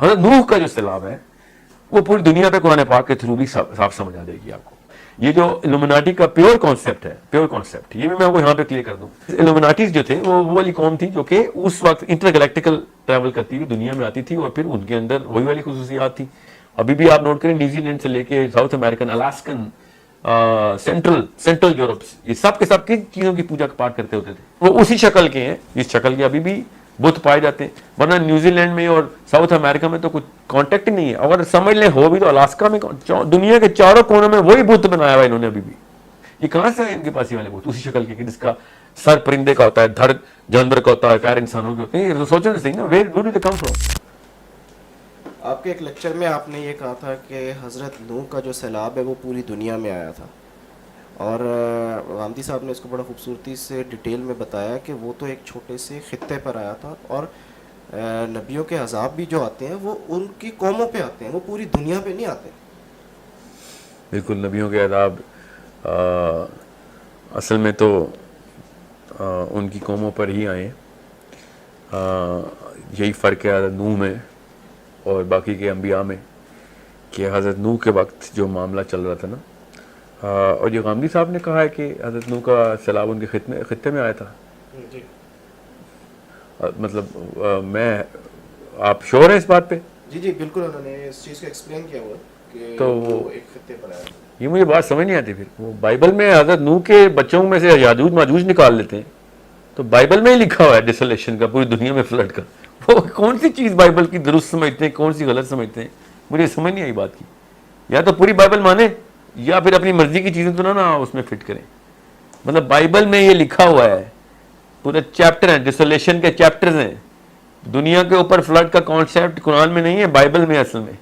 حضرت نوح کا جو سیلاب ہے وہ پوری دنیا پہ قرآن پاک کے تھرو بھی صاف سمجھ آ جائے گی آپ کو. یہ جو الومناٹی کا پیور کانسیپٹ ہے، پیور کانسیپٹ، یہ بھی میں آپ کو یہاں پہ کلیئر کر دوں. الومناٹیز جو تھے وہ والی قوم تھی جو کہ اس وقت انٹر گلیکٹیکل ٹریول کرتی ہوئی دنیا میں آتی تھی، اور پھر ان کے اندر وہی والی خصوصیات تھی. ابھی بھی آپ نوٹ کریں، نیوزی لینڈ سے لے کے ساؤتھ امریکن، الاسکن، سینٹرل یورپ، یہ سب کے سب کن چیزوں کی پوجا پاٹ کرتے ہوتے تھے. وہ اسی شکل کے ہیں، اس شکل کے ابھی بھی بت پائے جاتے ہیں. ورنہ نیوزی لینڈ میں اور ساؤتھ امریکہ میں تو کچھ کانٹیکٹ نہیں ہے. اگر سمجھ لیں ہو بھی تو الاسکا میں دنیا کے چاروں کونوں میں وہی بت بنایا ہوا انہوں نے ابھی بھی. یہ کہاں سے ہے ان کے پاس یہ والے بت اسی شکل کے جس کا سر پرندے کا ہوتا ہے، دھڑ جانور کا ہوتا ہے، پیر انسانوں کے ہوتے ہیں. یہ سوچیں صحیح نا، where do they come from. آپ کے ایک لیکچر میں آپ نے یہ کہا تھا کہ حضرت نوح کا جو سیلاب ہے وہ پوری دنیا میں آیا تھا، اور غامدی صاحب نے اس کو بڑا خوبصورتی سے ڈیٹیل میں بتایا کہ وہ تو ایک چھوٹے سے خطے پر آیا تھا، اور نبیوں کے عذاب بھی جو آتے ہیں وہ ان کی قوموں پہ آتے ہیں، وہ پوری دنیا پہ نہیں آتے. بالکل، نبیوں کے عذاب اصل میں تو ان کی قوموں پر ہی آئے. یہی فرق ہے حضرت نوح میں اور باقی کے انبیاء میں کہ حضرت نوح کے وقت جو معاملہ چل رہا تھا نا، اور جو غامدی صاحب نے کہا ہے کہ حضرت نوح کا سیلاب ان کے خطے میں آیا تھا، مطلب آپ شور ہیں اس بات پہ؟ جی جی بالکل، انہوں نے اس چیز کو ایکسپلین کیا ہوا کہ تو وہ ایک خطے پر آیا. یہ مجھے بات سمجھ نہیں آتی. پھر وہ بائبل میں حضرت نوح کے بچوں میں سے یاجوج ماجوج نکال لیتے ہیں، تو بائبل میں ہی لکھا ہوا ہے ڈیسولیشن کا، پوری دنیا میں فلڈ کا. وہ کون سی چیز بائبل کی درست سمجھتے ہیں، کون سی غلط سمجھتے ہیں، مجھے سمجھ نہیں آئی بات کی. یا تو پوری بائبل مانے یا پھر اپنی مرضی کی چیزیں تو نہ اس میں فٹ کریں. مطلب بائبل میں یہ لکھا ہوا ہے، پورے چیپٹر ہیں، ڈیسولیشن کے چیپٹرز ہیں. دنیا کے اوپر فلڈ کا کانسیپٹ قرآن میں نہیں ہے، بائبل میں اصل میں.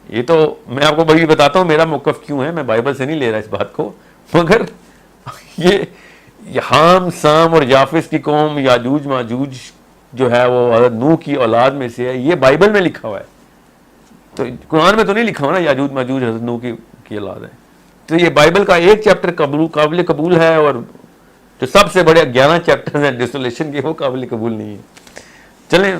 یہ تو میں آپ کو بڑی بتاتا ہوں میرا موقف کیوں ہے، میں بائبل سے نہیں لے رہا اس بات کو، مگر یہ حام، سام اور یافس کی قوم، یاجوج ماجوج جو ہے وہ حضرت نوح کی اولاد میں سے ہے، یہ بائبل میں لکھا ہوا ہے. تو قرآن میں تو نہیں لکھا ہوا نا یاجوج ماجوج حضرت نوح کی اولاد ہے. تو یہ بائبل کا ایک چیپٹر قابل قبول ہے، اور جو سب سے بڑے 11 چیپٹر ہیں ڈیسولیشن کے وہ قابل قبول نہیں ہے. چلیں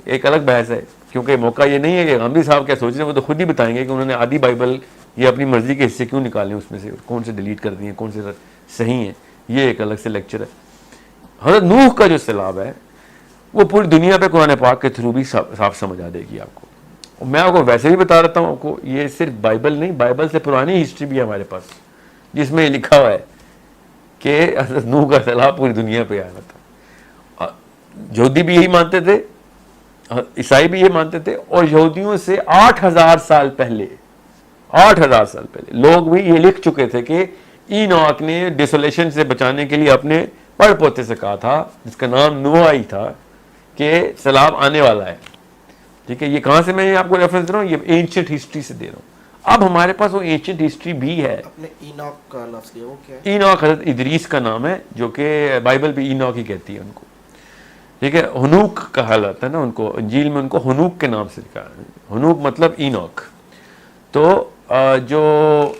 ایک الگ بحث ہے، کیونکہ موقع یہ نہیں ہے کہ غامدی صاحب کیا سوچ رہے ہیں، وہ تو خود ہی بتائیں گے کہ انہوں نے آدھی بائبل یہ اپنی مرضی کے حصے کیوں نکالے اس میں سے، کون سے ڈیلیٹ کر دیے، کون سے صحیح ہیں. یہ ایک الگ سے لیکچر ہے. حضرت نوح کا جو سیلاب ہے وہ پوری دنیا پہ قرآن پاک کے تھرو بھی صاف سمجھ آ جائے گی آپ کو. میں آپ کو ویسے بھی بتا رہتا ہوں آپ کو، یہ صرف بائبل نہیں، بائبل سے پرانی ہسٹری بھی ہے ہمارے پاس جس میں یہ لکھا ہوا ہے کہ حضرت نوح کا سیلاب پوری دنیا پہ آیا تھا. یہودی بھی یہی مانتے تھے، عیسائی بھی یہ مانتے تھے، اور یہودیوں سے 8,000 سال پہلے لوگ بھی یہ لکھ چکے تھے کہ اینوک نے ڈیسولیشن سے بچانے کے لیے اپنے پڑ پوتے سے کہا تھا، جس کا نام نوح ہی تھا، کہ سیلاب آنے والا ہے. ٹھیک ہے، یہ کہاں سے میں آپ کو ریفرنس دے رہا ہوں، یہ اینشنٹ ہسٹری سے دے رہا ہوں. اب ہمارے پاس وہ اینشنٹ ہسٹری بھی ہے. اپنے اینوک کا لفظ لیا، وہ کیا ہے؟ اینوک حضرت ادریس کا نام ہے، جو کہ بائبل بھی اینوک ہی کہتی ہے ان کو. ٹھیک ہے، ہنوک کہا جاتا ہے نا ان کو، انجیل میں ان کو ہنوک کے نام سے لکھا ہے. ہنوک مطلب اینوک. تو جو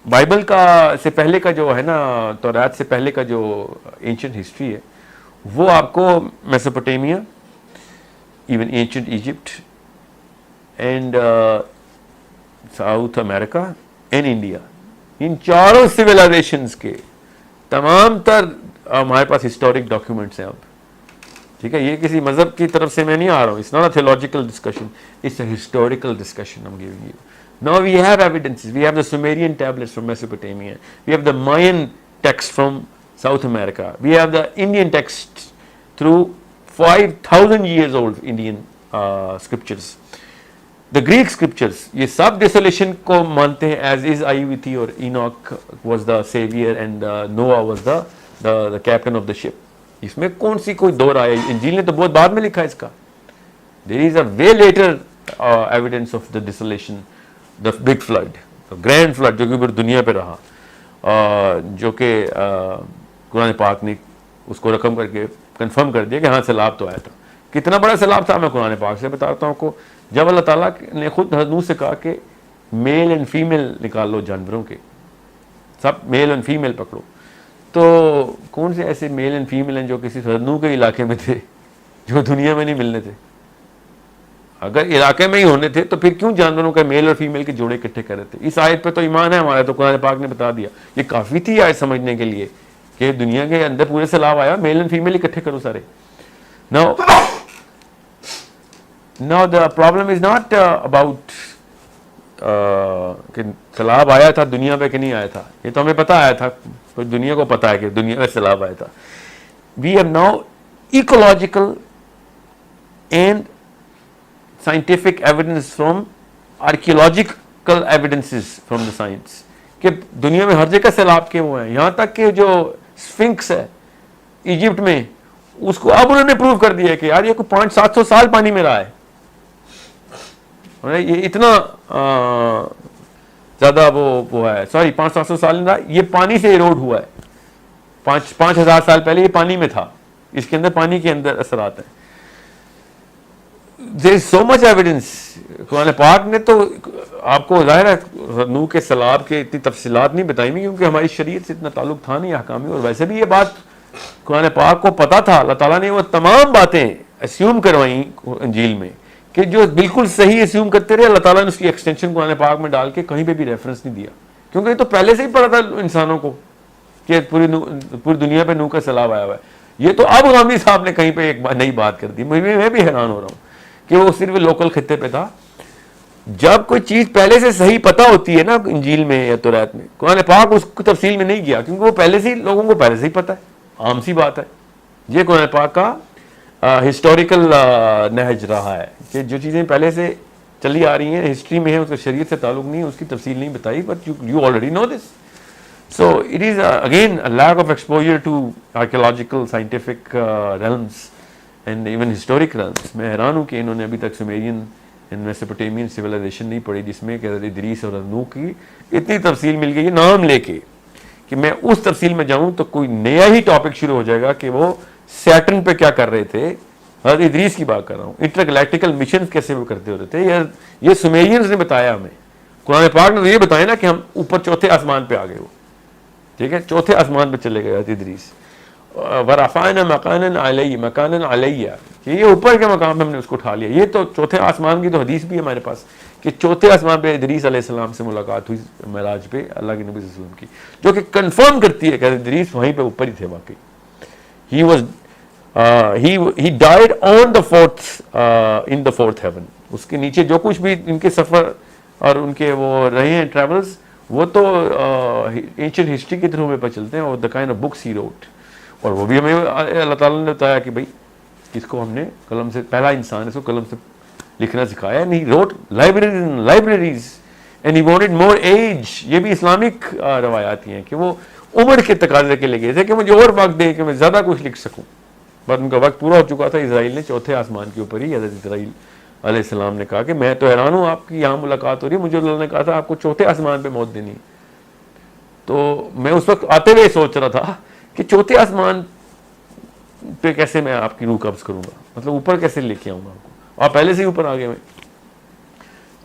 بائبل کا سے پہلے کا جو ہے نا، تورات سے پہلے کا جو اینشنٹ ہسٹری ہے، وہ آپ کو Mesopotamia, even ancient Egypt and South America and India, ان چاروں سویلائزیشنز کے تمام تر ہمارے پاس ہسٹورک ڈاکیومنٹس ہیں. اب ٹھیک ہے، یہ کسی مذہب کی طرف سے میں نہیں آ رہا ہوں. It's not a theological discussion, it's a historical discussion I'm giving you. Now we have evidences. We have the Sumerian tablets from Mesopotamia. We have the Mayan text from South America. We have the Indian texts through 5,000 years old Indian scriptures. The Greek scriptures, یہ سب ڈیسولیشن کو مانتے ہیں as is Ayuthi, اور Enoch was the savior and Noah was the captain of the ship. اس میں کون سی کوئی دور آیا؟ انجیل نے تو بہت بعد میں لکھا ہے اس کا. There is a way later evidence of the desolation, the big flood, the grand flood جو کہ پوری دنیا پہ رہا، جو کہ قرآن پاک نے اس کو رقم کر کے کنفرم کر دیا کہ ہاں سیلاب تو آیا تھا. کتنا بڑا سیلاب تھا میں قرآن پاک سے بتاتا ہوں آپ کو. جب اللہ تعالیٰ نے خود حضرت نوح سے کہا کہ میل اینڈ فیمیل نکال لو جانوروں کے، سب میل اینڈ فیمیل پکڑو، تو کون سے ایسے میل اینڈ فیمیل ہیں جو کسی حضرت نوح کے علاقے میں تھے جو دنیا میں نہیں ملنے تھے؟ اگر علاقے میں ہی ہونے تھے تو پھر کیوں جانوروں کا میل اور فیمیل کے جوڑے اکٹھے کر رہے تھے؟ اس آیت پہ تو ایمان ہے ہمارا، تو قرآن پاک نے بتا دیا. یہ کافی تھی آیت سمجھنے کے لیے کہ دنیا کے اندر پورے سیلاب آیا، میل اینڈ فیمیل اکٹھے کرو سارے. Now the problem is not about کہ سیلاب آیا تھا دنیا پہ کہ نہیں آیا تھا. یہ تو ہمیں پتا آیا تھا، دنیا کو پتا ہے کہ دنیا میں سیلاب آیا تھا. We have now ecological and scientific evidence from archaeological evidences from the science کہ دنیا میں ہر جگہ سیلاب کے وہ ہیں. یہاں تک کہ جو اسفنکس ہے ایجپٹ میں، اس کو اب انہوں نے پروو کر دیا کہ یار یہ کوئی 500-700 سال پانی میں رہا ہے. یہ اتنا زیادہ وہ ہے، سوری 500-700 سال نہیں رہا، یہ پانی سے ایروڈ ہوا ہے. 5,000 سال پہلے یہ پانی میں تھا، اس کے اندر پانی کے اندر اثرات ہیں. there is so much evidence. قرآن پاک نے تو آپ کو ظاہر ہے نوح کے سیلاب کے اتنی تفصیلات نہیں بتائی ہوئی کیونکہ ہماری شریعت سے اتنا تعلق تھا نہیں احکامی، اور ویسے بھی یہ بات قرآن پاک کو پتا تھا. اللہ تعالیٰ نے وہ تمام باتیں اسیوم کروائیں انجیل میں کہ جو بالکل صحیح اسیوم کرتے رہے. اللہ تعالیٰ نے اس کی ایکسٹینشن قرآن پاک میں ڈال کے کہیں پہ بھی ریفرنس نہیں دیا، کیونکہ یہ تو پہلے سے ہی پڑا تھا انسانوں کو کہ پوری دنیا پہ نوح کا سیلاب آیا ہوا ہے. یہ تو اب غامدی صاحب نے کہیں پہ ایک نئی بات کر دی. میں بھی حیران ہو رہا ہوں کہ وہ صرف لوکل خطے پہ تھا. جب کوئی چیز پہلے سے صحیح پتہ ہوتی ہے نا انجیل میں یا تورات میں، قرآن پاک اس کو تفصیل میں نہیں گیا کیونکہ وہ پہلے سے ہی لوگوں کو پہلے سے ہی پتہ ہے، عام سی بات ہے. یہ قرآن پاک کا ہسٹوریکل نہج رہا ہے کہ جو چیزیں پہلے سے چلی آ رہی ہیں ہسٹری میں ہیں، اس کا شریعت سے تعلق نہیں ہے، اس کی تفصیل نہیں بتائی، but you already know this. So it is again a lack of exposure to archaeological, scientific realms and even historic realms. میں حیران ہوں کہ انہوں نے ابھی تک سومیرین اینڈ میسوپوٹیمین سویلائزیشن نہیں پڑھی جس میں کہ حضرت ادریس اور نوح کی اتنی تفصیل مل گئی ہے نام لے کے کہ میں اس تفصیل میں جاؤں تو کوئی نیا ہی ٹاپک شروع ہو جائے گا کہ وہ سیٹرن پہ کیا کر رہے تھے. حضرت ادریس کی بات کر رہا ہوں، انٹر گلیکٹیکل مشن کیسے وہ کرتے ہوتے تھے، یہ سومیرینز نے بتایا ہمیں. قرآن پاک نے تو یہ بتایا نا کہ ہم اوپر چوتھے آسمان پہ آ گئے. وہ ٹھیک ہے، چوتھے آسمان پہ چلے گئے حضرت ادریس. ورفعنا مکانا علیہ کہ یہ اوپر کے مقام پہ ہم نے اس کو اٹھا لیا. یہ تو چوتھے آسمان کی تو حدیث بھی ہے ہمارے پاس کہ چوتھے آسمان پہ ادریس علیہ السلام سے ملقات ہوئی معراج پہ اللہ کے نبی صلی اللہ علیہ وسلم کی، جو کہ کنفرم کرتی ہے کہ ادریس وہیں پہ اوپر ہی تھے واقعی. he died on the in the fourth heaven. اس کے نیچے جو کچھ بھی ان کے سفر اور ان کے وہ رہے ہیں ٹریولز، وہ تو اینشنٹ ہسٹری کے تھرو میں پہ چلتے ہیں، اور the kind of books he wrote. اور وہ بھی ہمیں اللہ تعالیٰ نے بتایا کہ بھائی اس کو ہم نے قلم سے، پہلا انسان اس کو قلم سے لکھنا سکھایا. And he wrote libraries and he wanted more age. یہ بھی اسلامک روایات ہیں کہ وہ عمر کے تقاضے کے لے گئے تھے کہ مجھے اور وقت دے کہ میں زیادہ کچھ لکھ سکوں. بٹ ان کا وقت پورا ہو چکا تھا. اسرائیل نے چوتھے آسمان کے اوپر ہی حضرت اسرائیل علیہ السلام نے کہا کہ میں تو حیران ہوں آپ کی یہاں ملاقات ہو رہی ہے، مجھے اللہ نے کہا تھا آپ کو چوتھے آسمان پہ موت دینی. تو میں اس وقت آتے ہوئے سوچ رہا تھا کہ چوتھے آسمان پہ کیسے میں آپ کی روح قبض کروں گا، مطلب اوپر کیسے لے کے آؤں گا آپ کو، آپ پہلے سے ہی اوپر آ گئے ہوئے.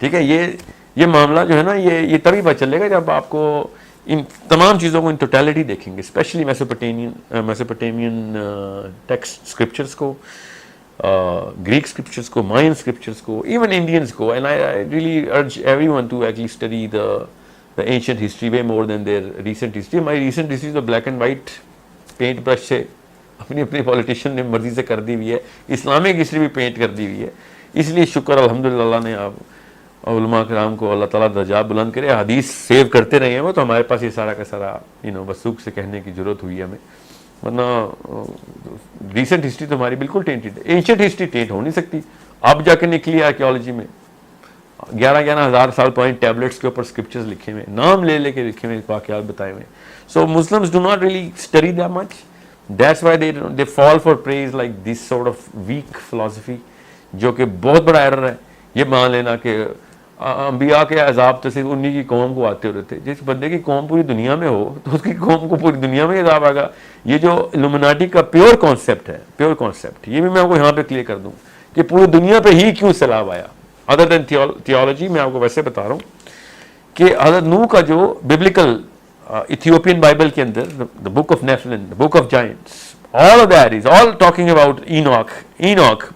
ٹھیک ہے، یہ معاملہ جو ہے نا یہ تبھی پتہ چلے گا جب آپ کو ان تمام چیزوں کو ان ٹوٹیلٹی دیکھیں گے، اسپیشلی میسوپوٹیمین ٹیکسٹ اسکرپچرس کو، گریک اسکرپچرس کو، مائن اسکرپچرس کو، ایون انڈینس کو. And I really urge everyone to at least study the ancient history way more than their recent history. ہماری recent history تو black and white paint brush سے اپنی politician نے مرضی سے کر دی ہوئی ہے. اسلامک ہسٹری بھی پینٹ کر دی ہوئی ہے. اس لیے شکر الحمدللہ اللہ نے آپ علماء کرام کو اللہ تعالیٰ درجات بلند کرے. حدیث سیو کرتے رہے ہیں وہ تو ہمارے پاس یہ سارا کا سارا وثوق سے کہنے کی ضرورت ہوئی ہے ہمیں، ورنہ ریسنٹ ہسٹری تو ہماری بالکل ٹینٹڈ ہے. اینشنٹ ہسٹری ٹینٹ ہو نہیں سکتی. اب جا کے نکلی آرکیالوجی میں 11,000 سال پرانی ٹیبلٹس کے اوپر اسکرپچرز لکھے ہوئے، نام لے کے لکھے ہوئے، واقعات بتائے ہوئے. So Muslims do not really study that much. That's why they fall for praise like this sort of weak philosophy, جو کہ بہت بڑا ایرر ہے. یہ مان لینا کہ انبیاء کے عذاب تو صرف انہی کی قوم کو آتے ہوتے تھے. جس بندے کی قوم پوری دنیا میں ہو تو اس کی قوم کو پوری دنیا میں عذاب آئے گا. یہ جو الومناٹی کا پیور کانسیپٹ ہے، پیور کانسیپٹ، یہ بھی میں آپ کو یہاں پہ کلیئر کر دوں کہ پوری دنیا پہ ہی کیوں سیلاب آیا. ادر دین تھیولوجی میں آپ کو ویسے بتا رہا ہوں کہ حضرت نوح کا جو ببلیکل ایتھیوپین بائبل کے اندر the book of Nephilim, the book of giants, all of that is all talking about Enoch,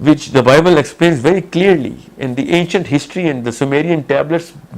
which the Bible explains very clearly in the ancient history, and the Sumerian tablets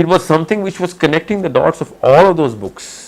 it was something which was connecting the dots of all of those books,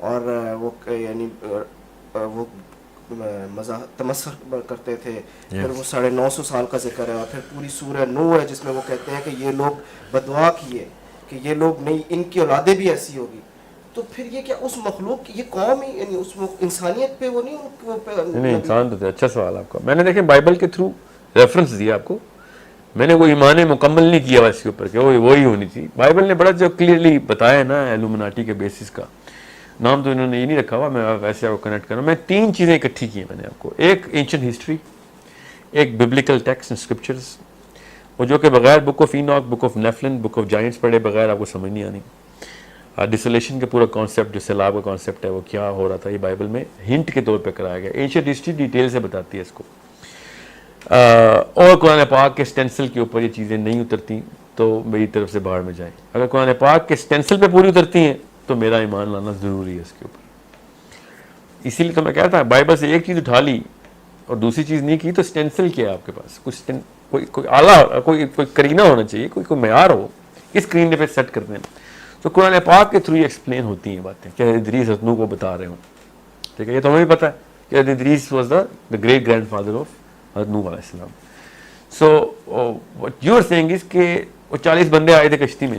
اور وہ یعنی وہ تمسخر کرتے تھے. پھر وہ 950 سال کا ذکر ہے, اور پھر پوری سورہ نوح ہے جس میں وہ کہتے ہیں کہ یہ لوگ بدعا کیے کہ یہ لوگ نہیں, ان کی اولادیں بھی ایسی ہوگی. تو پھر یہ کیا اس مخلوق کی یہ قوم ہی یعنی اس انسانیت پہ وہ نہیں انسان تو تھے. اچھا سوال آپ کا. میں نے دیکھیں بائبل کے تھرو ریفرنس دیا آپ کو, میں نے کوئی ایمان مکمل نہیں کیا اس کے اوپر کہ وہی ہونی تھی. بائبل نے بڑا جو کلیئرلی بتایا نا ایلومناٹی کے بیسس کا نام تو انہوں نے یہ نہیں رکھا ہوا, میں ویسے آپ کو کنیکٹ کروں. میں 3 چیزیں اکٹھی کی ہیں میں نے آپ کو, ایک اینشنٹ ہسٹری, ایک ببلیکل ٹیکسٹ اینڈ اسکرپچرز, اور جو کہ بغیر book of Enoch, book of Nephilim, book of giants پڑھے بغیر آپ کو سمجھ نہیں آنی. ڈسلیشن کا پورا کانسیپٹ جو سیلاب کا کانسیپٹ ہے وہ کیا ہو رہا تھا, یہ بائبل میں ہنٹ کے طور پہ کرایا گیا. اینشنٹ ہسٹری ڈیٹیل سے بتاتی ہے اس کو, اور قرآن پاک کے اسٹینسل کے اوپر یہ چیزیں نہیں اترتی تو میری طرف سے باہر میں جائیں. اگر قرآن پاک کے اسٹینسل پہ پوری اترتی ہیں تو میرا ایمان لانا ضروری ہے اس کے اوپر. اسی لیے تو میں کہتا ہوں بائبل سے ایک چیز اٹھا لی اور دوسری چیز نہیں کی تو اسٹینسل کیا ہے آپ کے پاس, کوئی اعلیٰ کوئی کرینہ ہونا چاہیے, کوئی معیار ہو اس کرینہ پہ سیٹ کرتے ہیں. تو قرآن پاک کے تھرو یہ ایکسپلین ہوتی ہیں باتیں کہ ادریس حضرت نوح کو بتا رہے ہوں. ٹھیک ہے, یہ تو ہمیں بھی پتہ ہے کہ Idris was the great grand father of حضرت نوح علیہ السلام. So what you are seeing is کہ وہ 40 بندے آئے تھے کشتی میں,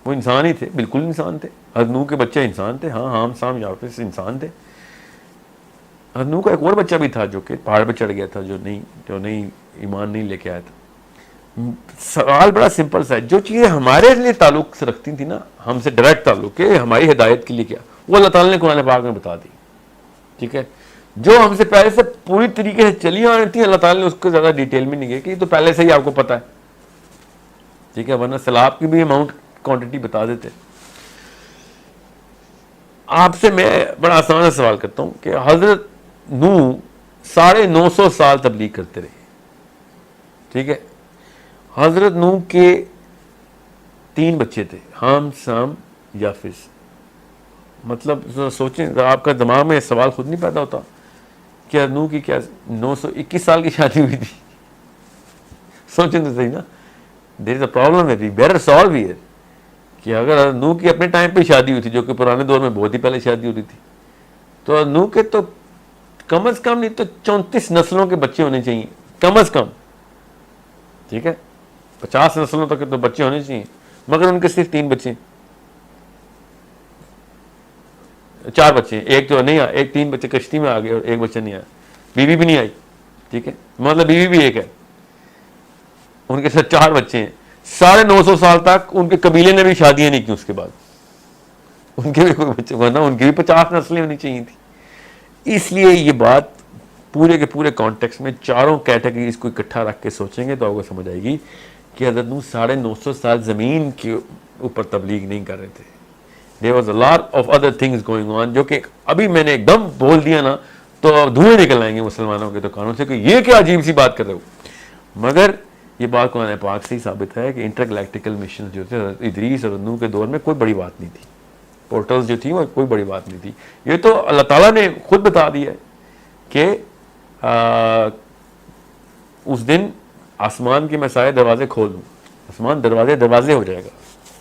وہ انسان ہی تھے, بالکل انسان تھے. حضرت نوح کے بچے انسان تھے, ہاں ہام سام یافس انسان تھے. حضرت نوح کا ایک اور بچہ بھی تھا جو کہ پہاڑ پہ چڑھ گیا تھا, جو نہیں ایمان نہیں لے کے آیا تھا. سوال بڑا سمپل سا ہے, جو چیزیں ہمارے لیے تعلق سے رکھتی تھی نا, ہم سے ڈائریکٹ تعلق ہے, ہماری ہدایت کے لیے کیا, وہ اللہ تعالیٰ نے قرآن پاک میں بتا دی. ٹھیک ہے, جو ہم سے پہلے سے پوری طریقے سے چلی آ رہی تھی اللہ تعالیٰ نے اس کو زیادہ ڈیٹیل میں نہیں گیا کہ یہ تو پہلے سے ہی آپ کو پتا ہے. ٹھیک ہے, ورنہ سیلاب کی بھی اماؤنٹ کوانٹٹی بتا دیتے. آپ سے میں بڑا آسان سا سوال کرتا ہوں کہ حضرت نوح 950 سال تبلیغ کرتے رہے. ٹھیک ہے, حضرت نوح کے 3 بچے تھے, حام سام یافس. مطلب سوچیں, آپ کا دماغ میں سوال خود نہیں پیدا ہوتا کہ نوح کی کیا 921 سال کی شادی ہوئی تھی. سوچیں تو صحیح نا, دیر از اے پرابلم ہے, وی بیٹر سالو ہیئر کہ اگر نوح کی اپنے ٹائم پہ شادی ہوئی تھی جو کہ پرانے دور میں بہت ہی پہلے شادی ہو رہی تھی, تو نوح کے تو کم از کم نہیں تو 34 نسلوں کے بچے ہونے چاہیے کم از کم. ٹھیک ہے, 50 نسلوں تک تو بچے ہونے چاہیے, مگر ان کے صرف 3 بچے, 4 بچے, ایک تو نہیں آیا, ایک 3 بچے کشتی میں آ گئے اور ایک بچہ نہیں آیا, بیوی بھی نہیں آئی. ٹھیک ہے, مطلب بیوی بھی ایک ہے, ان کے ساتھ 4 بچے ہیں. 950 سال تک ان کے قبیلے نے بھی شادیاں نہیں کی اس کے بعد, ان کے بھی کوئی بچے, ورنہ ان کی بھی 50 نسلیں ہونی چاہیے تھی. اس لیے یہ بات پورے کے پورے کانٹیکس میں چاروں کیٹیگریز کو اکٹھا رکھ کے سوچیں گے تو آپ کو سمجھ آئے گی کہ حضرت نوح 950 سال زمین کے اوپر تبلیغ نہیں کر رہے تھے. There was a lot of other things going on جو کہ ابھی میں نے ایک دم بول دیا نا تو دھوئیں نکل آئیں گے مسلمانوں کے دکانوں سے کہ یہ کیا عجیب سی بات کر رہے ہو. مگر یہ بات قرآن پاک سے ہی ثابت ہے کہ انٹر گلیکٹیکل مشن جو تھے ادریس اور نوح کے دور میں کوئی بڑی بات نہیں تھی. پورٹلز جو تھیں وہ کوئی بڑی بات نہیں تھی. یہ تو اللہ تعالیٰ نے خود بتا دیا ہے کہ اس دن آسمان کے میں سارے دروازے کھول دوں, آسمان دروازے ہو جائے گا.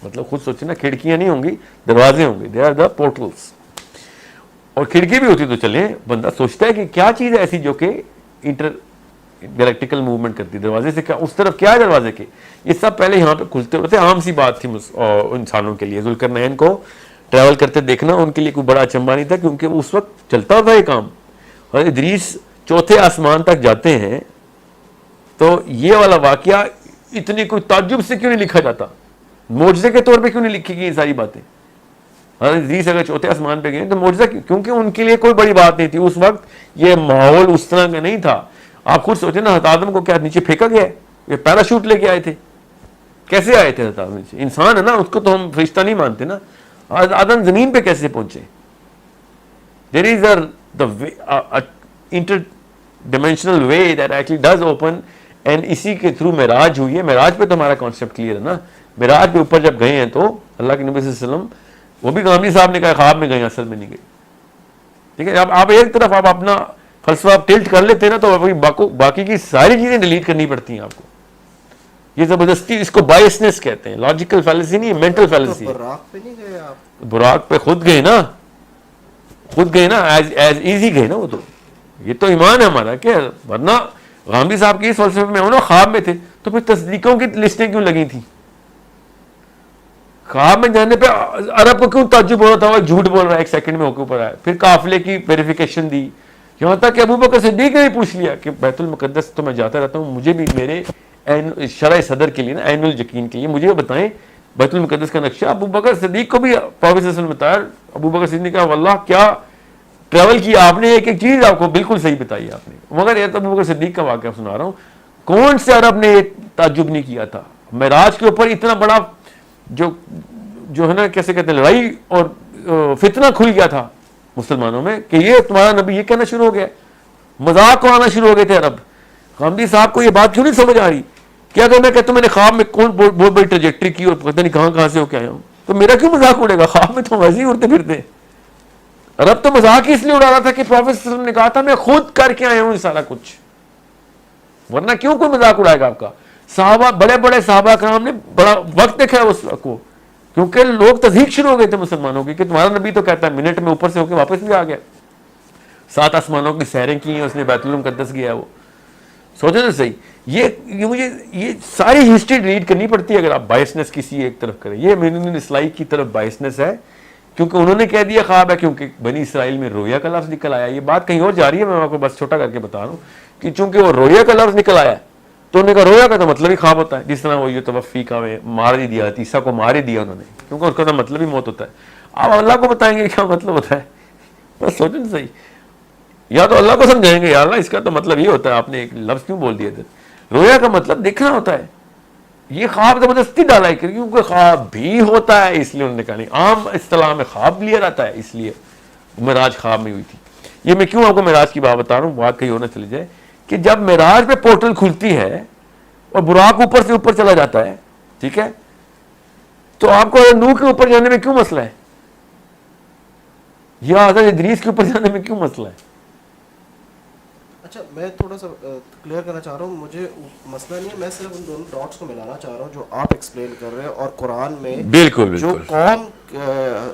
مطلب خود سوچیں نا, کھڑکیاں نہیں ہوں گی, دروازے ہوں گے, دے آر دا پورٹلس. اور کھڑکی بھی ہوتی تو چلیں, بندہ سوچتا ہے کہ کیا چیز ہے ایسی جو کہ انٹر گلیکٹیکل موومنٹ کرتی, دروازے سے کیا اس طرف کیا ہے دروازے کے, یہ سب پہلے یہاں پہ کھلتے ہوتے, عام سی بات تھی انسانوں کے لیے. ذوالقرنین کو ٹریول کرتے دیکھنا ان کے لیے کوئی بڑا اچنبھا نہیں تھا کیونکہ اس وقت چلتا تھا یہ کام. اور ادریس 4تھے آسمان تک جاتے ہیں تو یہ والا واقعہ اتنی کوئی تعجب سے کیوں نہیں لکھا جاتا, معجزے کے طور پہ کیوں نہیں لکھی گئی یہ ساری باتیں. حضرت ادریس اگر 4تھے آسمان پہ گئے تو معجزہ کیونکہ ان کے لیے کوئی بڑی بات نہیں تھی. اس وقت یہ ماحول اس طرح کا نہیں تھا. آپ خود سوچیں نا, حضرت آدم کو کیا نیچے پھینکا گیا ہے, یہ پیراشوٹ لے کے آئے تھے, کیسے آئے تھے حضرت آدم نیچے؟ انسان ہے نا, اس کو تو ہم فرشتہ نہیں مانتے نا. حضرت آدم زمین پہ کیسے پہنچے؟ There is inter dimensional way that actually does open, and اسی کے تھرو معراج ہوئی ہے. معراج پہ تو ہمارا کانسیپٹ کلیئر ہے نا. معراج پہ اوپر جب گئے ہیں تو اللہ کے نبی صلی اللہ علیہ وسلم, وہ بھی غامدی صاحب نے کہا خواب میں گئے, اصل میں نہیں گئے. ٹھیک ہے, اب آپ ایک طرف آپ اپنا فلسفہ آپ ٹلٹ کر لیتے ہیں نا تو باقی کی ساری چیزیں ڈیلیٹ کرنی پڑتی ہیں آپ کو. یہ زبردستی, اس کو بائسنس کہتے ہیں, لاجیکل فیلیسی نہیں, مینٹل فیلیسی. براق پہ نہیں گئے آپ؟ براق پہ خود گئے نا, خود گئے نا, ایز ایزی گئے نا وہ. تو یہ تو ایمان ہے ہمارا کہ ورنہ غامدی صاحب کے اس فلسفے میں انہوں خواب میں تھے تو پھر تصدیقوں کی لسٹیں کیوں لگی تھیں؟ خواب میں جانے پہ عرب کو کیوں تعجب ہو رہا تھا وہ جھوٹ بول رہا ہے, ایک سیکنڈ میں ہو کے اوپر آیا. پھر قافلے کی ویریفیکیشن دی, یہاں تک کہ ابو بکر صدیق نے بھی پوچھ لیا کہ بیت المقدس تو میں جاتا رہتا ہوں, مجھے بھی میرے شرح صدر کے لیے نا, عین الیقین کے لیے مجھے بتائیں بیت المقدس کا نقشہ. ابو بکر صدیق کو بھی پروفیٹ صلی اللہ علیہ وسلم بتایا. ابو بکر صدیق نے کہا واللہ کیا ٹریول کیا آپ نے, ایک ایک چیز آپ کو بالکل صحیح بتائی آپ نے. مگر یہ تو ابو بکر صدیق کا واقعہ سنا رہا ہوں, کون سے عرب نے تعجب نہیں کیا تھا معراج کے اوپر اتنا بڑا جو ہے نا کیسے کہتے ہیں لڑائی اور فتنہ کھل گیا تھا مسلمانوں میں کہ یہ تمہارا نبی یہ کہنا شروع ہو گیا, مذاق اڑانا شروع ہو گئے تھے عرب. غامدی صاحب کو یہ بات کیوں نہیں سمجھ آ رہی کہ اگر میں کہتا ہوں میں نے خواب میں کون بہت بڑی ٹریجیکٹری کی اور پتہ نہیں کہاں سے ہو کے آیا ہوں, تو میرا کیوں مذاق اڑے گا؟ خواب میں تو ویسے ہی اڑتے پھرتے. عرب تو مذاق ہی اس لیے اڑا رہا تھا کہ پروفیٹ صلی اللہ علیہ وسلم نے کہا تھا میں خود کر کے آیا ہوں یہ سارا کچھ, ورنہ کیوں کوئی مذاق اڑائے گا آپ کا؟ صحابہ بڑے بڑے صحابہ کرام نے بڑا وقت دیکھا ہے اس کو, کیونکہ لوگ تصدیق شروع ہو گئے تھے مسلمانوں کی کہ تمہارا نبی تو کہتا ہے منٹ میں اوپر سے ہو کے واپس بھی آ گیا, 7 آسمانوں کی سیریں کی ہیں اس نے, بیت المقدس گیا وہ. سوچیں نا صحیح, یہ مجھے یہ ساری ہسٹری ڈیلیٹ کرنی پڑتی ہے اگر آپ بائسنس کسی ایک طرف کریں. یہ میرے اسلائی کی طرف بائسنس ہے کیونکہ انہوں نے کہہ دیا خواب ہے, کیونکہ بنی اسرائیل میں رویا کا لفظ نکل آیا. یہ بات کہیں اور جا رہی ہے, میں آپ کو بس چھوٹا کر کے بتا رہا ہوں کہ چونکہ وہ رویا کا لفظ نکل آیا تو انہوں نے کہا رویا کا تو مطلب ہی خواب ہوتا ہے, جس طرح وہ یہ توفی کا مار ہی دیا, عیسیٰ کو مار ہی دیا انہوں نے, کیونکہ اس کا تو مطلب ہی موت ہوتا ہے. آپ اللہ کو بتائیں گے کیا مطلب ہوتا ہے؟ بس سوچیں صحیح, یا تو اللہ کو سمجھائیں گے یا اللہ اس کا تو مطلب یہ ہوتا ہے, آپ نے ایک لفظ کیوں بول دیا تھا. رویا کا مطلب دیکھنا ہوتا ہے, یہ خواب زبردستی ڈالا ہے کیونکہ خواب بھی ہوتا ہے اس لیے انہوں نے کہا نہیں. عام اصطلاح میں خواب لیا جاتا ہے اس لیے معراج خواب میں ہوئی تھی. یہ میں کیوں آپ کو معراج کی بات بتا رہا ہوں, بات کہیں اور نہ چلی جائے, کہ جب معراج پہ پورٹل کھلتی ہے اور براق اوپر سے اوپر چلا جاتا ہے, ٹھیک ہے, تو آپ کو نوح کے اوپر جانے میں کیوں مسئلہ ہے, یا حضرت ادریس کے اوپر جانے میں کیوں مسئلہ ہے؟ اچھا میں تھوڑا سا کلیئر کرنا چاہ رہا ہوں, مجھے مسئلہ نہیں ہے, میں صرف ان دونوں ڈاٹس کو ملانا چاہ رہا ہوں جو آپ ایکسپلین کر رہے ہیں اور قرآن میں بالکل جو قوم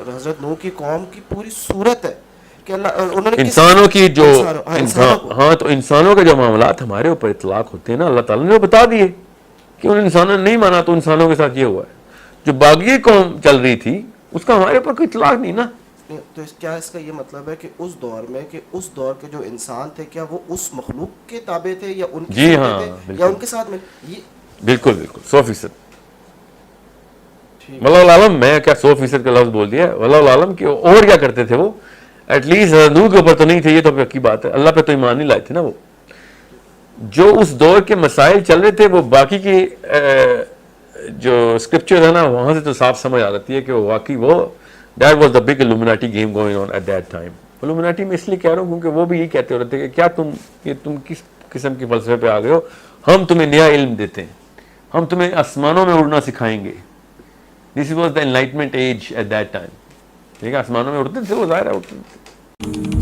حضرت نوح کی قوم کی پوری صورت ہے کہ اللہ انہوں نے انسانوں کی جو ہاں, تو انسانوں کے جو معاملات ہمارے اوپر اطلاق ہوتے ہیں نا, اللہ تعالیٰ نے بتا دیے کہ ان انسانوں نے نہیں مانا تو انسانوں کے ساتھ یہ ہوا ہے. جو باغی قوم چل رہی تھی اس کا ہمارے اوپر کوئی اطلاق نہیں نا. تو کیا اس کا یہ مطلب ہے کہ اس دور میں کہ اس دور کے جو انسان تھے کیا وہ اس مخلوق کے تابع تھے یا ان کے جی ہاں یا ان کے ساتھ میں بالکل 100%. واللہ العالم, میں کیا 100% کا لفظ بول دیا, واللہ العالم کہ اور کیا کرتے تھے وہ, ایٹ لیسٹ نوح کے اوپر تو نہیں تھے, یہ تو پکی بات ہے, اللہ پہ تو ایمان نہیں لائے تھے نا وہ. جو اس دور کے مسائل چل رہے تھے وہ باقی کی جو اسکرپچر ہے نا وہاں سے تو صاف سمجھ آ جاتی ہے کہ وہ واقعی وہ that was the big Illuminati game going on at that time. Illuminati میں اس لیے کہہ رہا ہوں کیونکہ وہ بھی یہی کہتے ہوتے کہ کیا تم کس قسم کے فلسفے پہ آ گئے ہو, ہم تمہیں نیا علم دیتے ہیں, ہم تمہیں آسمانوں میں اڑنا سکھائیں گے. This was the enlightenment age at that time. ٹھیک ہے, آسمانوں میں اڑتے تھے وہ, ظاہر ہے اڑتے تھے.